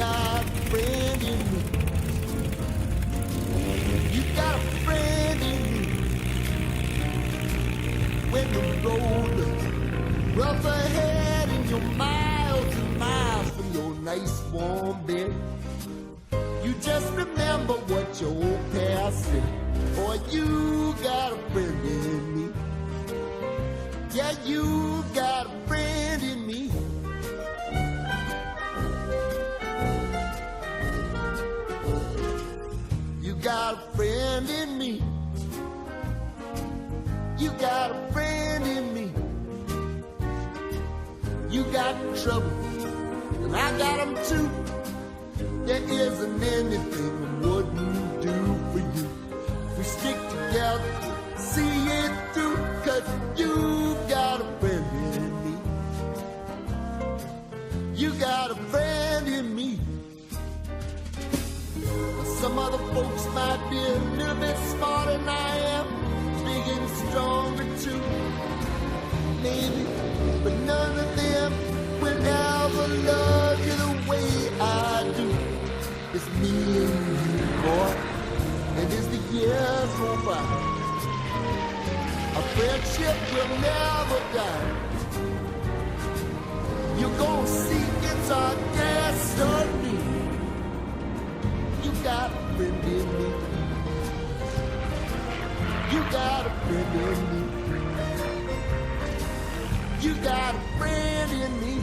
got a friend in me. You got a friend in me. When the road looks rough ahead and you're miles and miles from your nice warm bed, you just remember what your old past said. Boy, you got a friend in me. Yeah, you got a friend in me. You got a friend in me. You got a friend in me. You got trouble, and I got them too. There isn't anything I wouldn't do for you. If we stick together, see it through, 'cause you got a friend in me. You got a friend in me. Some other folks might be a little bit smarter than I am, big and stronger too, maybe, but none of them will ever love you the way I do. It's me and you, boy, and as the years go by, our friendship will never die. You're gonna see it's our destiny. You got a friend in me. You got a friend in me. You got a friend in me.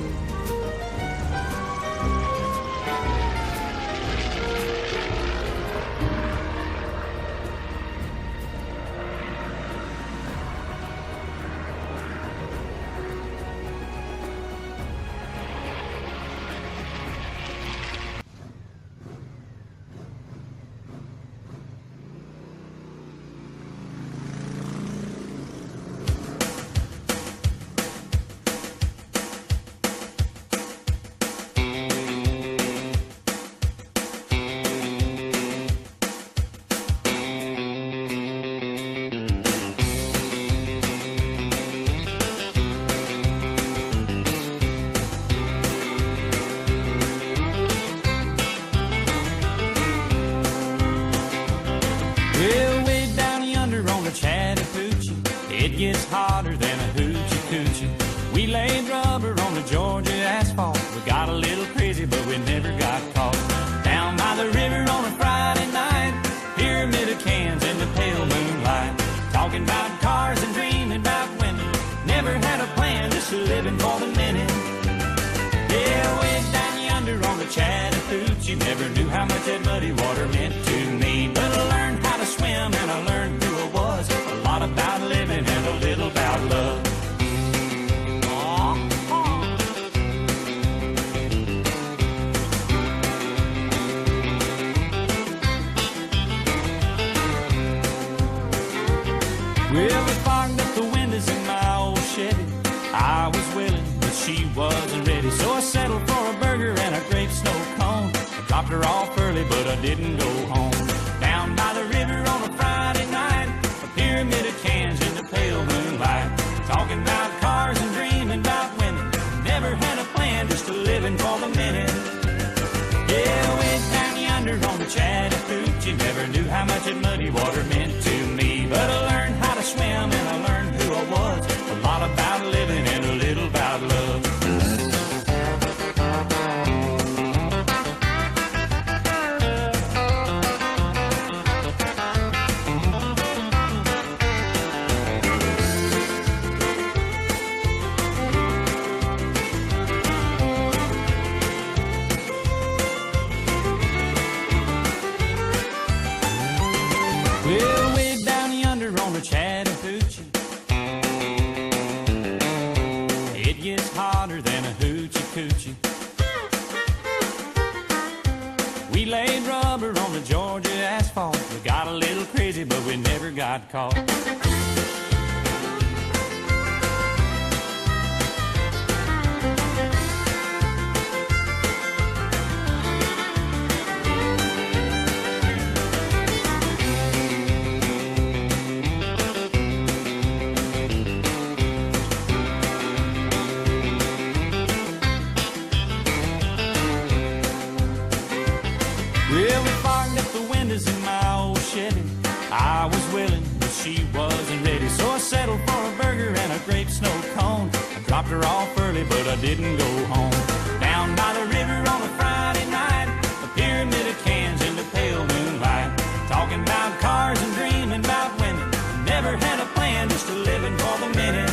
Well, way down yonder on the Chattahoochee, it gets hotter than a hoochie coochie. We laid rubber on the Georgia asphalt. We got a little crazy, but we never got caught. Down by the river on a Friday night, pyramid of cans in the pale moonlight. Talking about cars and dreaming about women. Never had a plan, just living for the minute. Yeah, way down yonder on the Chattahoochee, never knew how much that muddy water meant to me. But I learned how to swim and I learned who I was. A lot about living and a little about love. Well, we fogged up the windows in my old Chevy. I was willing, but she wasn't ready. So I settled for a burger and a grape snow cone. I dropped her off early, but I didn't go home. Down by the river on a Friday night, a pyramid of cans in the pale moonlight. Talking about cars and dreaming about women. Never had a plan, just a living for the minute. Yeah, way down yonder on the Chattahoochee, never knew how much that muddy water meant to me. But I learned how to swim and I learned who I was. A lot about living and a little about love. Well, way down yonder on the Chattahoochee, it gets hotter than a hoochie coochie. We laid rubber on the Georgia asphalt. We got a little crazy, but we never got caught. early, but I didn't go home. Down by the river on a Friday night, a pyramid of cans in the pale moonlight, talking about cars and dreaming about women. Never had a plan, just a living for the minute.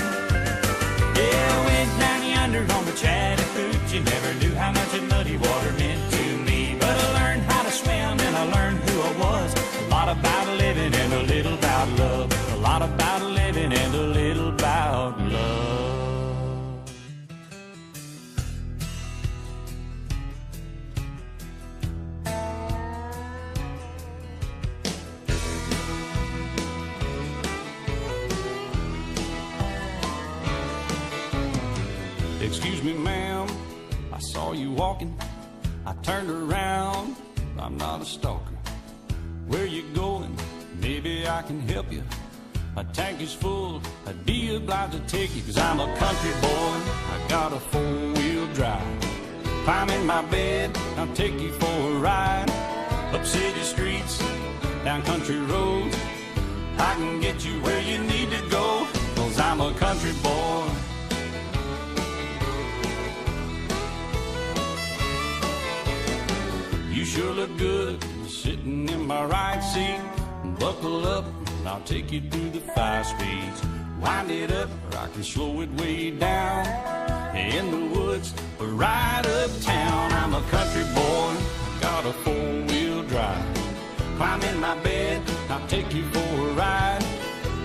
Yeah, I went down yonder on the Chattahoochee. Never knew how much that muddy water meant to me, but I learned how to swim and I learned who I was. A lot about living and a little about love. A lot about living and a little about love. Excuse me, ma'am, I saw you walking. I turned around, I'm not a stalker. Where you going? Maybe I can help you. My tank is full, I'd be obliged to take you, 'cause I'm a country boy, I got a four-wheel drive. Climb in my bed, I'll take you for a ride. Up city streets, down country roads, I can get you where you need to go, 'cause I'm a country boy. You sure look good sitting in my right seat. Buckle up, I'll take you through the 5 speeds. Wind it up, or I can slow it way down. In the woods, or right uptown. I'm a country boy, got a four-wheel drive. Climb in my bed, I'll take you for a ride.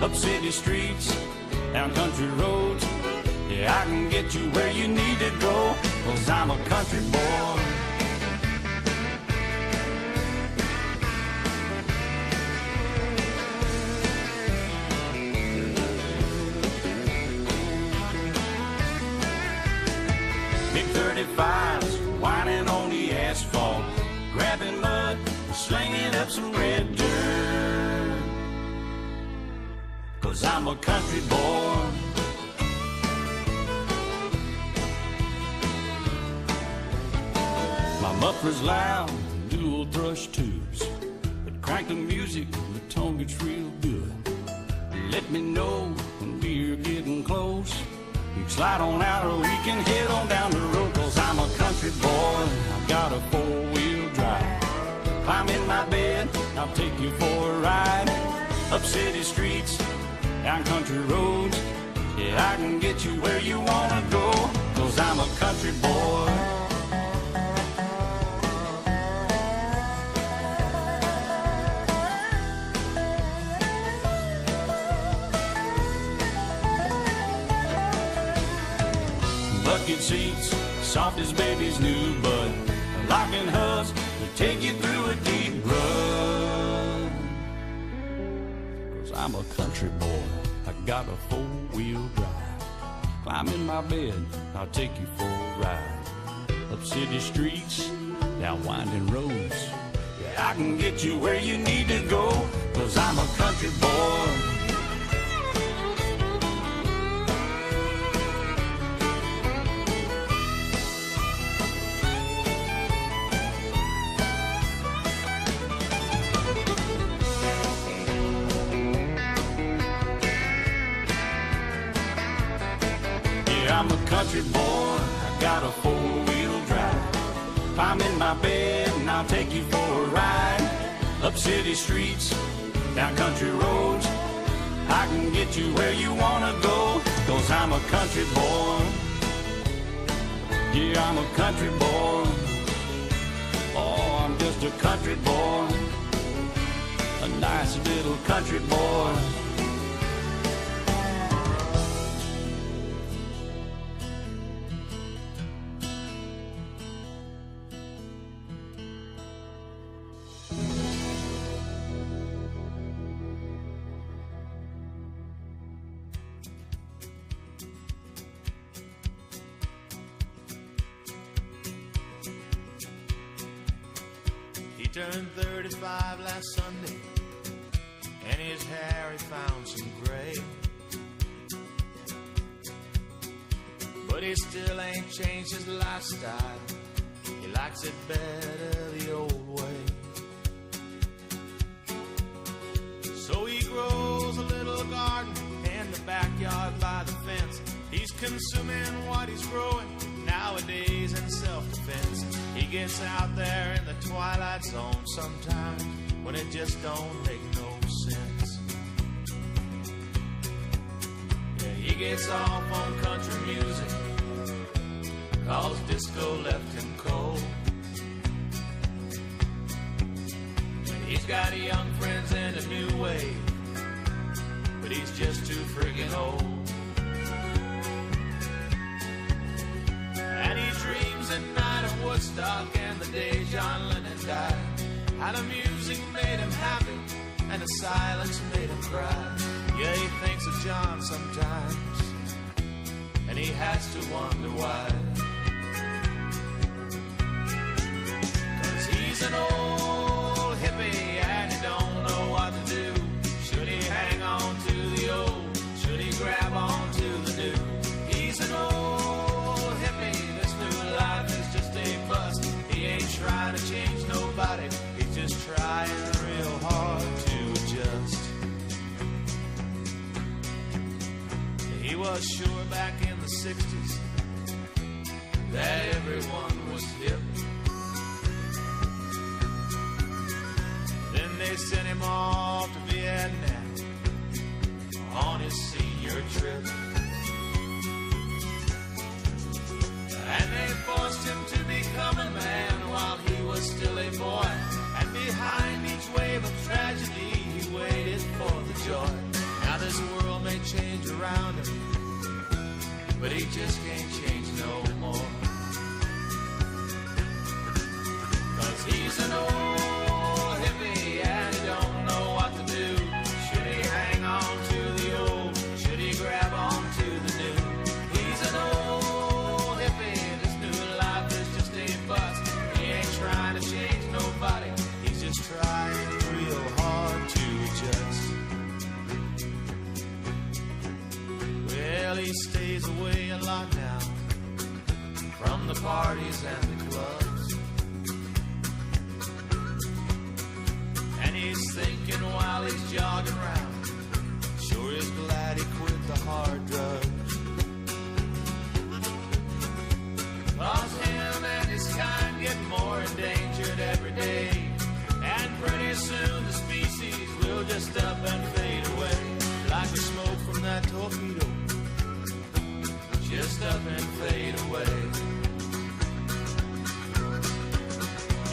Up city streets, down country roads, yeah, I can get you where you need to go, 'cause I'm a country boy. Big 35s, whining on the asphalt, grabbing mud, slinging up some red dirt. 'Cause I'm a country boy. My muffler's loud, dual thrush tubes, but crank the music, the tone gets real good. Let me know when we're getting close. You slide on out or we can head on down the road, 'cause I'm a country boy, I've got a four-wheel drive. Climb in my bed, I'll take you for a ride. Up city streets, down country roads, yeah, I can get you where you wanna go, 'cause I'm a country boy. Bucket seats, soft as baby's new bud, locking hubs to take you through a deep rut. 'Cause I'm a country boy, I got a four-wheel drive. Climb in my bed, I'll take you for a ride. Up city streets, down winding roads, yeah, I can get you where you need to go, 'cause I'm a country boy. I'm a country boy, I got a four-wheel drive. Climb in my bed and I'll take you for a ride. Up city streets, down country roads, I can get you where you wanna go, 'cause I'm a country boy. Yeah, I'm a country boy. Oh, I'm just a country boy, a nice little country boy. He turned 35 last Sunday, and his hair he found some gray. But he still ain't changed his lifestyle. He likes it better the old way. So he grows a little garden in the backyard by the fence. He's consuming what he's growing. Nowadays in self-defense, he gets out there in the twilight zone sometimes when it just don't make no sense. Yeah, he gets off on country music, 'cause disco left him cold. And he's got young friends in a new wave, but he's just too friggin' old. And he dreams at night of Woodstock and the day John Lennon died. How the music made him happy and the silence made him cry. Yeah, he thinks of John sometimes, and he has to wonder why. 'Cause he's an old hippie and he don't know what to do. Should he hang on to the old? Should he grab on to the new? He's an old hippie, this new life is just a bust. He ain't trying to change nobody, he's just trying real hard to adjust. He was sure back in the 60s that everyone was hip. Then they sent him off to Vietnam on his senior trip. And they forced him to become a man while he was still a boy. And behind each wave of tragedy, he waited for the joy. Now this world may change around him, but he just can't change no more. 'Cause he's an old hippie and he don't know what to do. Should he hang on to the old? Should he grab on to the new? He's an old hippie, this new life is just a bust. He ain't trying to change nobody, he's just trying real hard to adjust. Well, he stays away a lot now from the parties and the clubs. And he's thinking while he's jogging around, sure is glad he quit the hard drugs. 'Cause him and his kind get more endangered every day. And pretty soon the species will just up and fade away. Like the smoke from that torpedo, just up and fade away.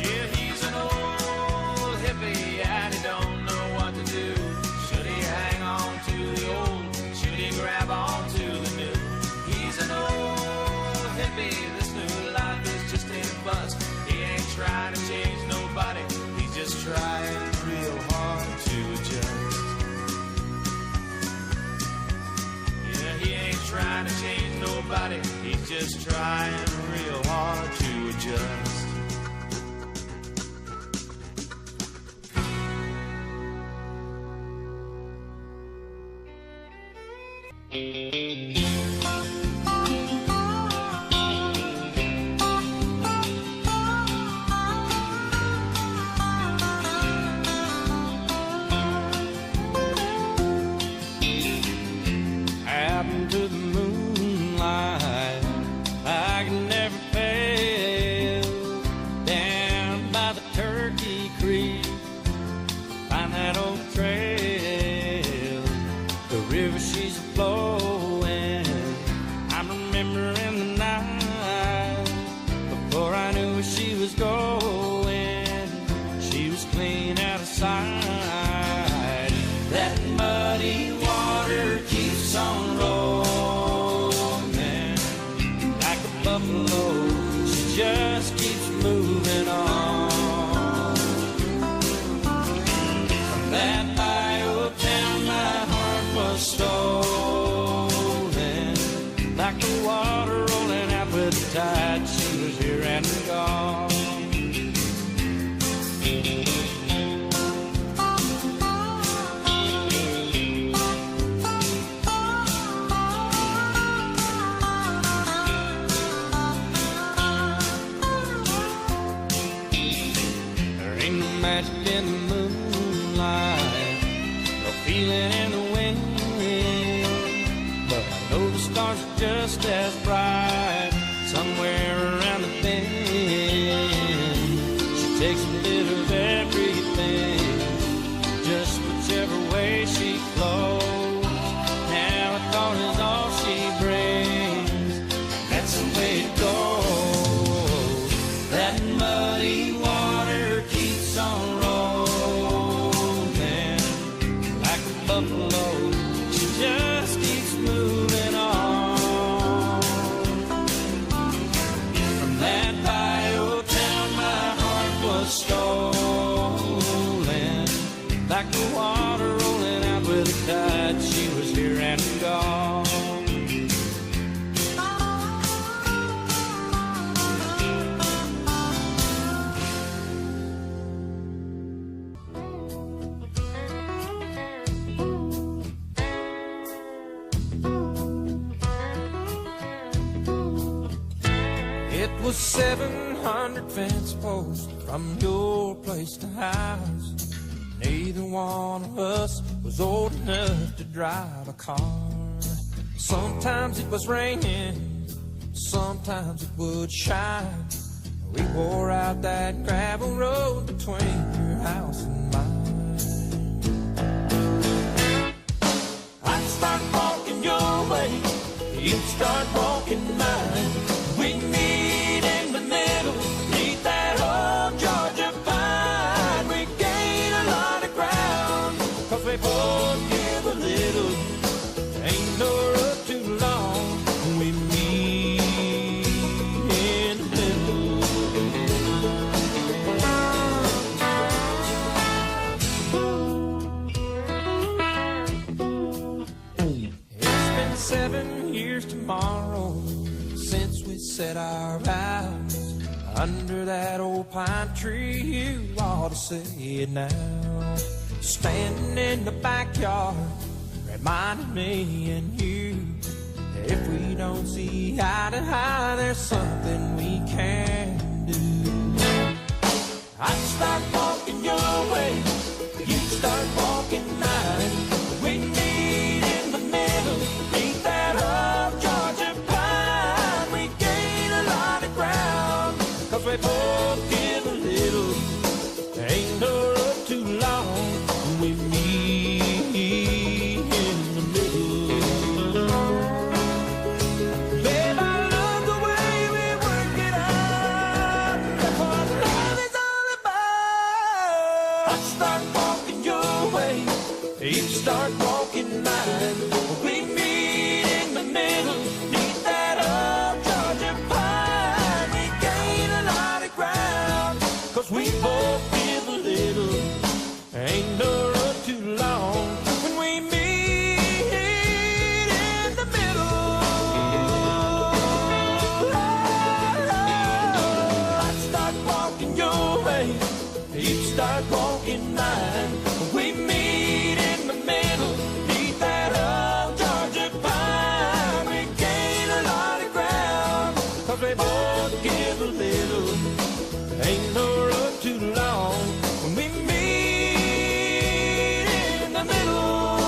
Yeah, he's an old hippie and he don't know what to do. Should he hang on to the old? Should he grab on to the new? He's an old hippie, this new life is just a bust. He ain't trying to change nobody, he's just trying real hard to adjust. Yeah, he ain't trying to change nobody, he's just trying real hard to adjust. Happened to the moonlight, I can never fail. Down by the Turkey Creek, find that old trail. The river she's flowing, I'm remembering the night before I knew where she was going. She was clean out of sight. That muddy water keeps on rolling like a buffalo. She just keeps moving on. From that bayou town, my heart was stolen like the water rolling out with the tide. She was here and gone. Magic in the moonlight, no feeling in the wind, but I know the stars are just as bright somewhere around the bend. She takes a little of everything, just whichever way she flows. Now a thought is all she brings, that's the way it goes. That muddy water keeps on rolling like a buffalo. She just keeps moving on. From that bio town my heart was stolen, like the water rolling out with the tide. She was here and gone. It was 700 fence posts from your place to house. Neither one of us was old enough to drive a car. Sometimes it was raining, sometimes it would shine. We wore out that gravel road between your house and mine. I'd start walking your way, you'd start walking mine. We meet in the middle, meet that old Georgia pine. We gain a lot of ground, 'cause we both give a little. Ain't no road too long, we meet in the middle. It's been 7 years tomorrow since we set our vows under that old pine tree. You ought to see it now, standing in the backyard, reminding me and you, if we don't see eye to eye, there's something we can do. I'd start walking your way, you'd start walking mine. We meet in the middle, meet that old Georgia pine. We gain a lot of ground, 'cause we both give a little. Ain't no road too long, we meet in the middle. Babe, I love the way we work it out. That's what love is all about. I'd start walking your way, you'd start walking mine. We meet in the middle, meet that old Georgia pine. We gain a lot of ground, 'cause we both give a little. Ain't no road too long when we meet in the middle. I'd start walking your way, you'd start walking mine. We meet in the middle, meet that old Georgia pine. We gain a lot of ground, 'cause we both give a little. Ain't no road too long when we meet in the middle.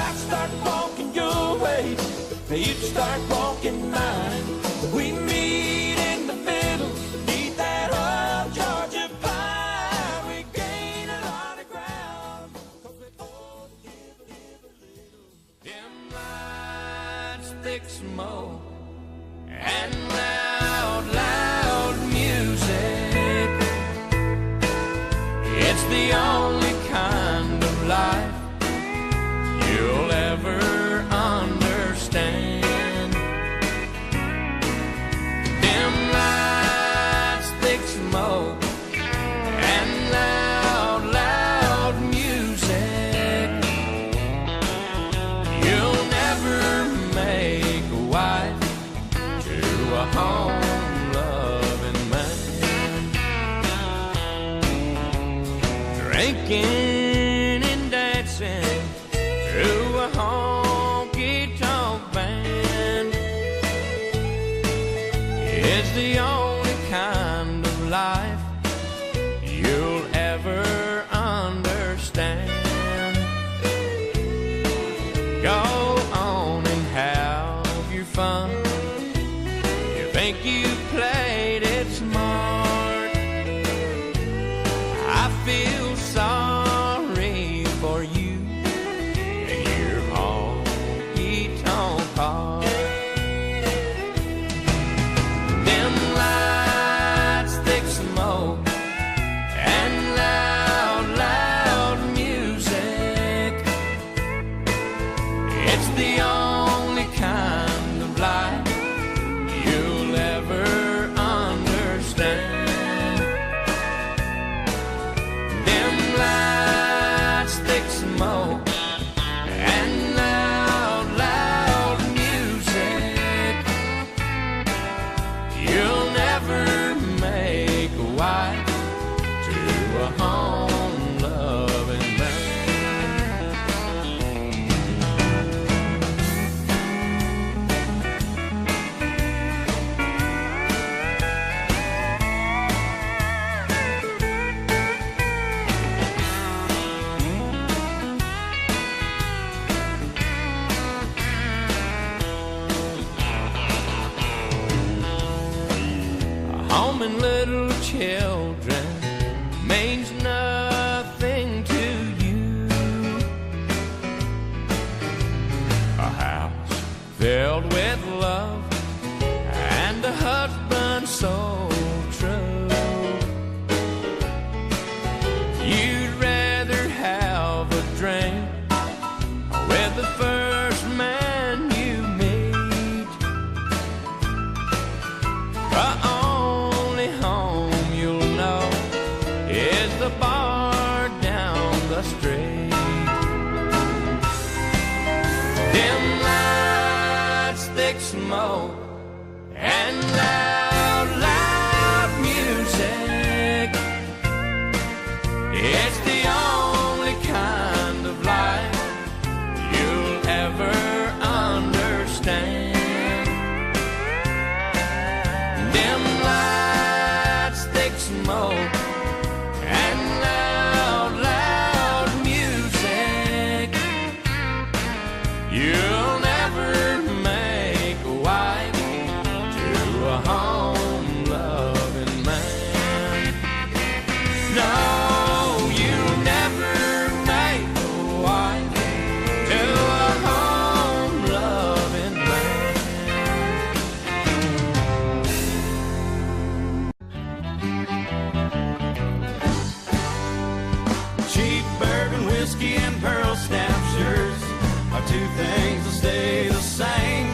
I'd start walking your way, you'd start walking mine. We meet in the middle, meet that old Georgia pine. We gain a lot of ground, 'cause we both give a little. Dim lights, thick smoke, and loud, loud music. It's the only kind of life you'll ever understand. Dim lights, thick smoke, and loud, loud music. You'll never make a wife to a home-loving man. Drinking and dancing through a honky-tonk band is the only kind of life you'll ever understand. It's the only kind of life you'll ever understand. Dim lights, thick smoke, and loud, loud music. You'll never make a wife to a home-loving man. No, you'll never make a wife to a home-loving man. Cheap bourbon whiskey and pearl snap shirts are two things that stay the same.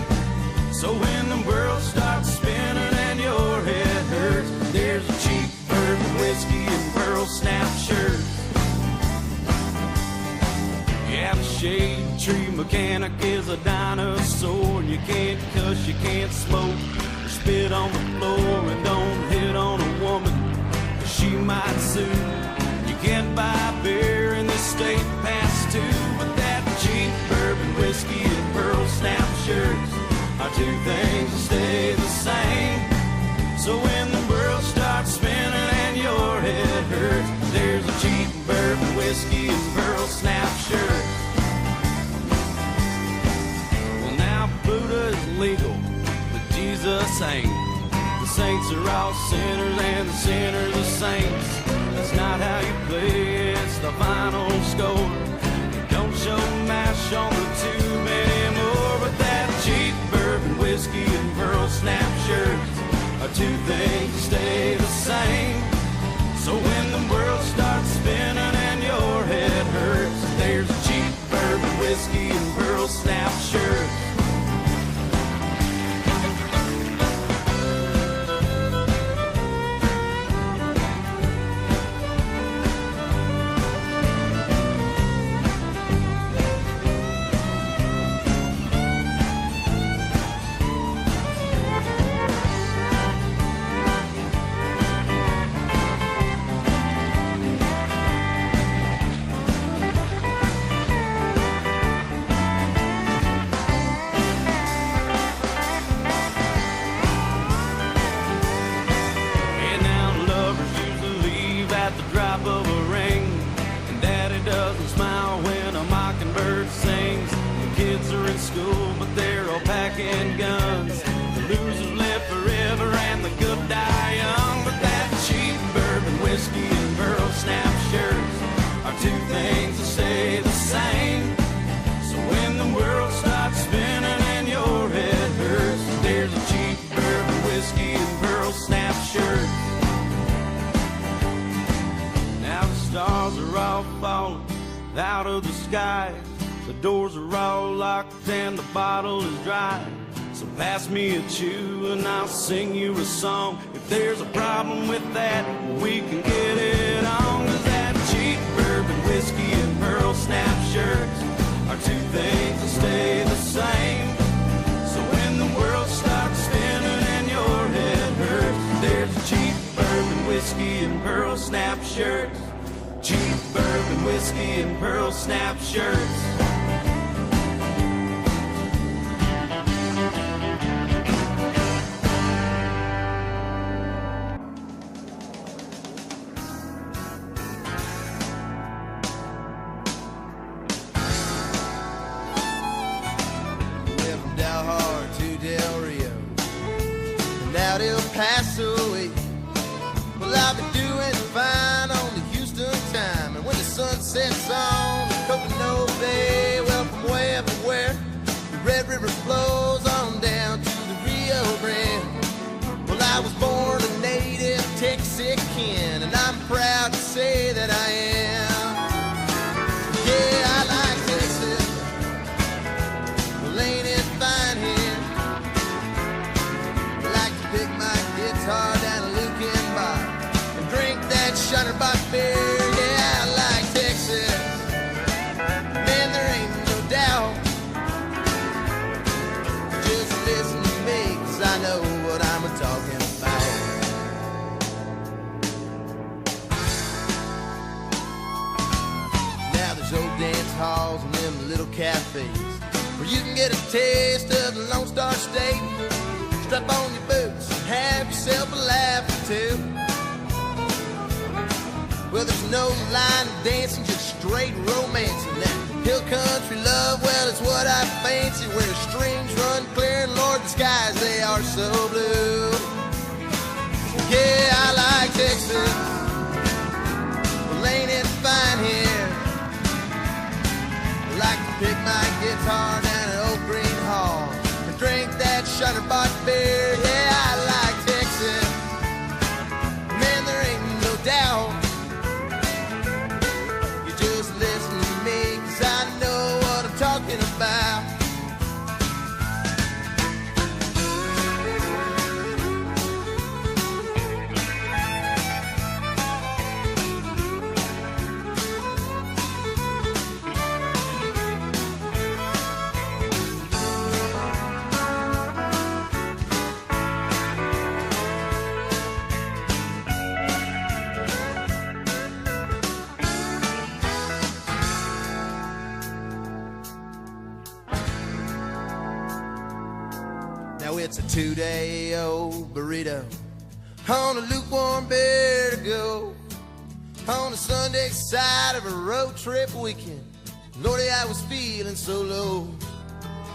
So when the world starts spinning and your head hurts, there's a cheap bourbon whiskey and pearl snap shirt. Yeah, the shade tree mechanic is a dinosaur. You can't cuss, you can't smoke, or spit on the floor, and don't hit on a woman, 'cause she might sue. You can't buy beer in this state past 2, but that cheap bourbon whiskey and pearl snap shirts are two things that stay the same. So when the world starts spinning and your head hurts, there's a cheap bourbon whiskey and pearl snap shirt. Well, now Buddha is legal, but Jesus ain't. The saints are all sinners and the sinners are saints. That's not how you play, it's the final score. Don't show mash on the tube anymore, but that cheap bourbon whiskey and pearl snap shirts are two things that stay the same. So when the world starts spinning and your head hurts, there's a cheap bourbon whiskey and pearl snap shirt. School, but they're all packing guns. The losers live forever and the good die young. But that cheap bourbon whiskey and pearl snap shirts are two things that stay the same. So when the world starts spinning and your head hurts, there's a cheap bourbon whiskey and pearl snap shirt. Now the stars are all falling out of the sky. The doors are all locked and the bottle is dry. So pass me a chew and I'll sing you a song. If there's a problem with that, we can get it on. 'Cause that cheap bourbon whiskey and pearl snap shirts are two things that stay the same. So when the world starts spinning and your head hurts, there's a cheap bourbon whiskey and pearl snap shirts. Cheap bourbon whiskey and pearl snap shirts. Paso away. Well, I'll be doing fine on the Houston time. And when the sun sets on the Coconino Bay, well, from way everywhere, the Red River flows on down to the Rio Grande. Well, I was born a native Texican, and I'm proud to say that I am. Yeah, I like Texas. Well, ain't it fine here? Pick my guitar down a Lucan bar and drink that Shutterbox beer. Yeah, I like Texas. Man, there ain't no doubt. Just listen to me, 'cause I know what I'm talking about. little cafes where you can get a taste of the Lone Star State. Strap on your boots and have yourself a laugh or two. Well, there's no line of dancing, just straight romancing. That hill country love, well, it's what I fancy. Where streams run clear and Lord, the skies, they are so blue. Yeah, I like Texas. Well, ain't it fine here? I like to pick my guitar down at Old Green Hall and drink that Shiner-bought beer. Yeah, I like Texas. Man, there ain't no doubt. You just listen to me, 'cause I know what I'm talking about. It's a 2-day-old burrito on a lukewarm beer to go on a Sunday side of a road trip weekend. Lordy, I was feeling so low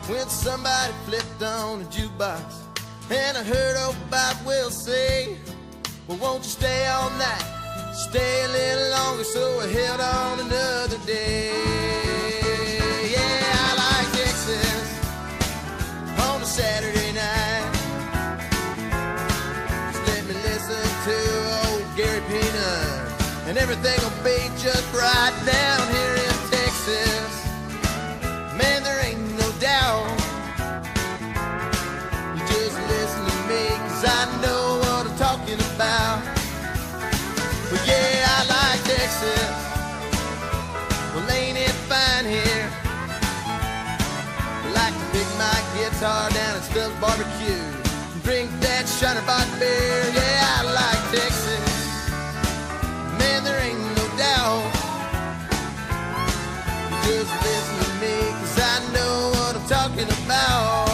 when somebody flipped on a jukebox and I heard old Bob Will say, well, won't you stay all night, stay a little longer? So I held on another day. Yeah, I like Texas on a Saturday night. Just let me listen to old Gary Peanut and everything will be just right down here in Texas. Man, there ain't no doubt. You just listen to me, 'cause I know what I'm talking about. But yeah, I like Texas. Well, ain't it fine here? I like to pick my guitar down at Stubbs Barbecue and drink that Shiner-bought beer. Yeah, I like Texas. Man, there ain't no doubt. You just listen to me, 'cause I know what I'm talking about.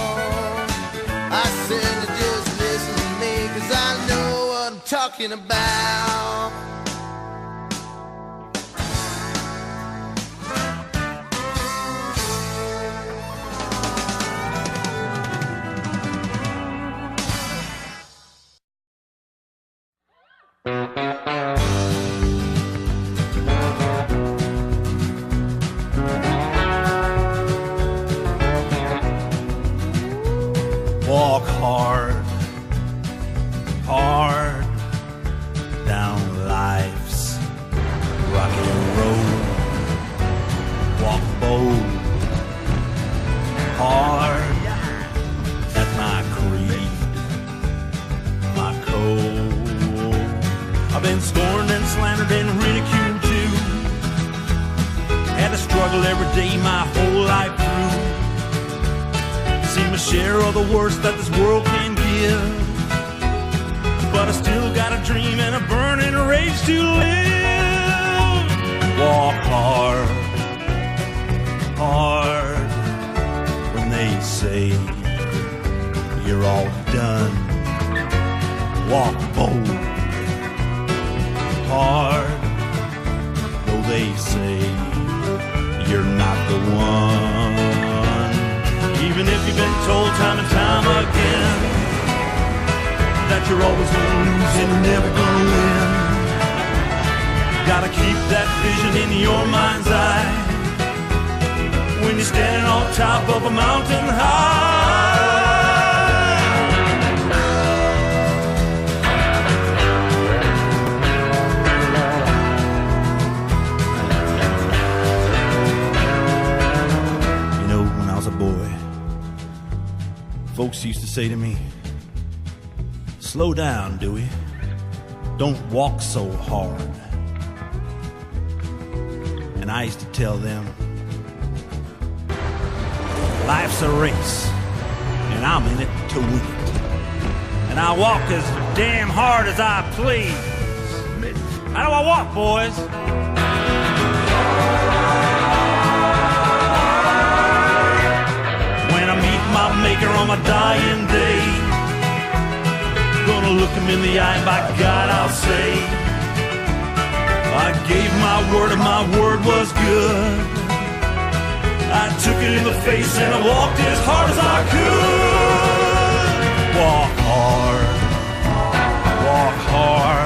I said to just listen to me, 'cause I know what I'm talking about. Walk hard, hard down life's rocky road. Walk bold, hard, that's my creed, my code. I've been scorned and slandered and ridiculed too. Had to struggle every day my whole life through. Seen my share of the worst that this world can give, but I still got a dream and a burning rage to live. Walk hard, hard, when they say you're all done. Walk bold, hard, though they say you're not the one. Even if you've been told time and time again that you're always gonna lose and you're never gonna win, gotta keep that vision in your mind's eye when you're standing on top of a mountain high. You know, when I was a boy, folks used to say to me, slow down, Dewey. Don't walk so hard. And I used to tell them, life's a race, and I'm in it to win it. And I walk as damn hard as I please. How do I walk, boys? her on my dying day. Gonna look him in the eye and by God I'll say, I gave my word and my word was good. I took it in the face and I walked as hard as I could. Walk hard, walk hard.